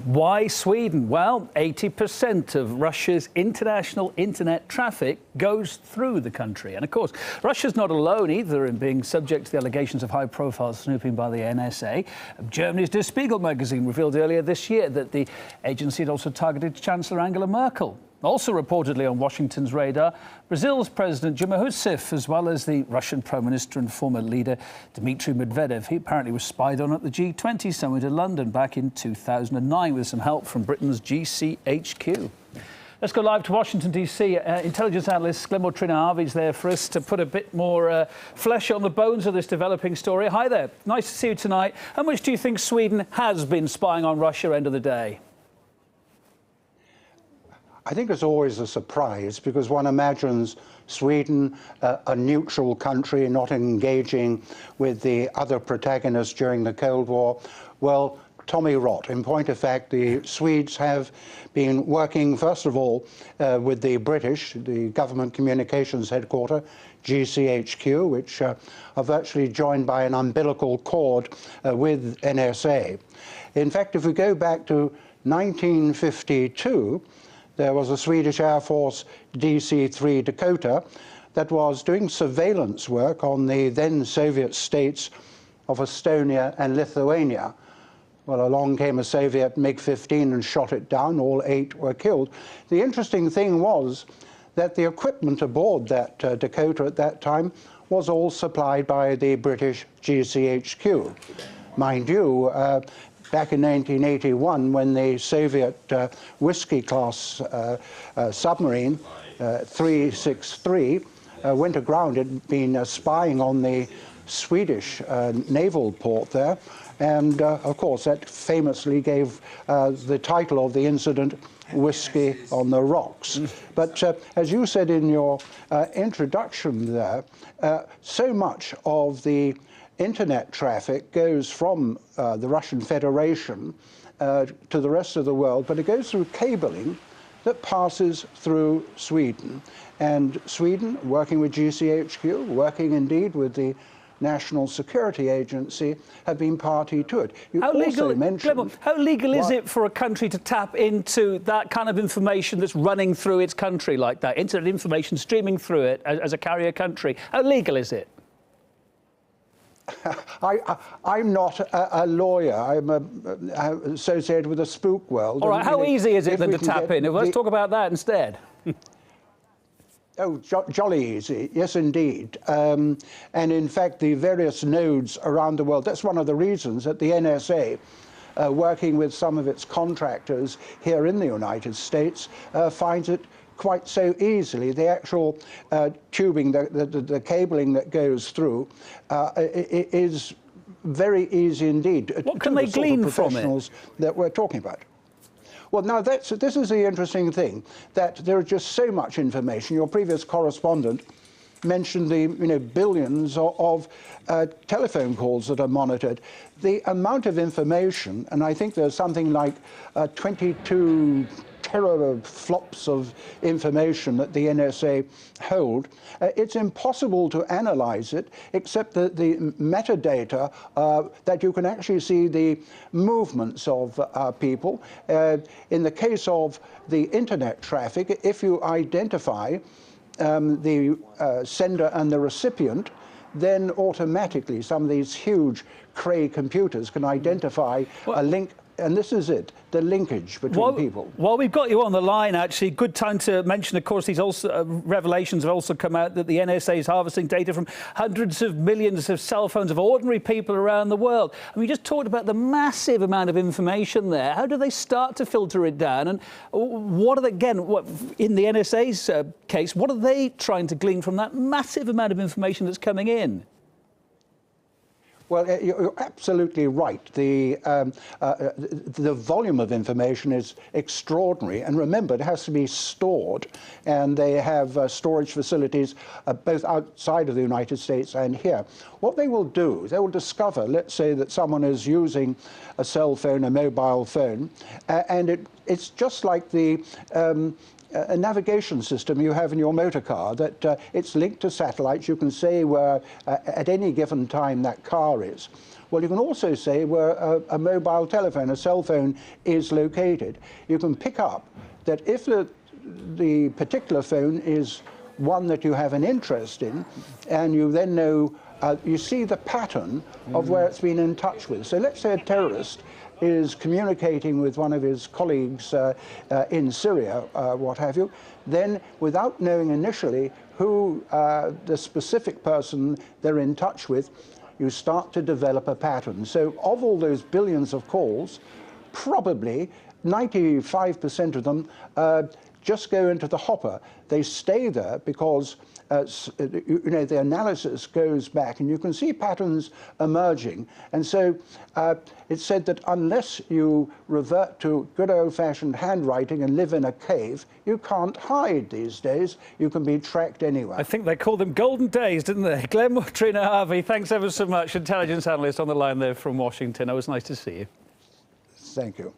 Why Sweden? Well, 80% of Russia's international internet traffic goes through the country. And of course, Russia's not alone either in being subject to the allegations of high-profile snooping by the NSA. Germany's Der Spiegel magazine revealed earlier this year that the agency had also targeted Chancellor Angela Merkel. Also reportedly on Washington's radar, Brazil's President Dilma Rousseff, as well as the Russian Prime Minister and former leader Dmitry Medvedev. He apparently was spied on at the G20 summit in London back in 2009 with some help from Britain's GCHQ. Let's go live to Washington, D.C. Intelligence analyst Glenmore Trenear-Harvey is there for us to put a bit more flesh on the bones of this developing story. Hi there. Nice to see you tonight. How much do you think Sweden has been spying on Russia end of the day? I think it's always a surprise because one imagines Sweden, a neutral country, not engaging with the other protagonists during the Cold War. Well, Tommy rot. In point of fact, the Swedes have been working, first of all, with the British, the government communications headquarter, GCHQ, which are virtually joined by an umbilical cord with NSA. In fact, if we go back to 1952, there was a Swedish Air Force DC-3 Dakota that was doing surveillance work on the then Soviet states of Estonia and Lithuania. Well, along came a Soviet MiG-15 and shot it down. All 8 were killed. The interesting thing was that the equipment aboard that Dakota at that time was all supplied by the British GCHQ. Mind you, back in 1981, when the Soviet Whiskey-class submarine 363 went aground, it had been spying on the Swedish naval port there, and of course that famously gave the title of the incident Whiskey on the Rocks. But as you said in your introduction there, so much of the internet traffic goes from the Russian Federation to the rest of the world, but it goes through cabling that passes through Sweden. And Sweden, working with GCHQ, working indeed with the National Security Agency, have been party to it. You also mentioned... How legal is it for a country to tap into that kind of information that's running through its country like that? Internet information streaming through it as a carrier country. How legal is it? I'm not a lawyer. I'm associated with the spook world. All right, how easy is it then to tap in? Let's talk about that instead. Oh, jolly easy, yes indeed. And in fact, the various nodes around the world, that's one of the reasons that the NSA, working with some of its contractors here in the United States, finds it quite so easily. The actual tubing, the cabling that goes through is very easy indeed. What can they glean from it? That we're talking about. Well, now this is the interesting thing, that there is just so much information. Your previous correspondent mentioned the billions of telephone calls that are monitored. The amount of information, and I think there's something like 22 teraflops of information that the NSA hold. It's impossible to analyze it, except that the metadata, that you can actually see the movements of people. In the case of the internet traffic, if you identify the sender and the recipient, then automatically some of these huge Cray computers can identify a link. And this is it, the linkage between people. While we've got you on the line, actually, good time to mention, of course, these revelations have also come out that the NSA is harvesting data from hundreds of millions of cell phones of ordinary people around the world. And we just talked about the massive amount of information there. How do they start to filter it down? And what are they, again, in the NSA's case, what are they trying to glean from that massive amount of information that's coming in? Well, you're absolutely right. The volume of information is extraordinary. And remember, it has to be stored. And they have storage facilities both outside of the United States and here. What they will do, they will discover, let's say that someone is using a cell phone, a mobile phone, and it's just like the a navigation system you have in your motor car, that it's linked to satellites. You can say where at any given time that car is. Well, you can also say where a mobile telephone, a cell phone, is located. You can pick up that if the particular phone is one that you have an interest in, and you then know, you see the pattern of where it's been in touch with. So let's say a terrorist is communicating with one of his colleagues in Syria, what have you, then without knowing initially who the specific person they're in touch with, you start to develop a pattern. So of all those billions of calls, probably 95% of them just go into the hopper. They stay there because you know, the analysis goes back and you can see patterns emerging. And so it's said that unless you revert to good old-fashioned handwriting and live in a cave, you can't hide these days. You can be tracked anywhere. I think they called them golden days, didn't they? Glenmore Trenear-Harvey, thanks ever so much. Intelligence analyst on the line there from Washington. It was nice to see you. Thank you.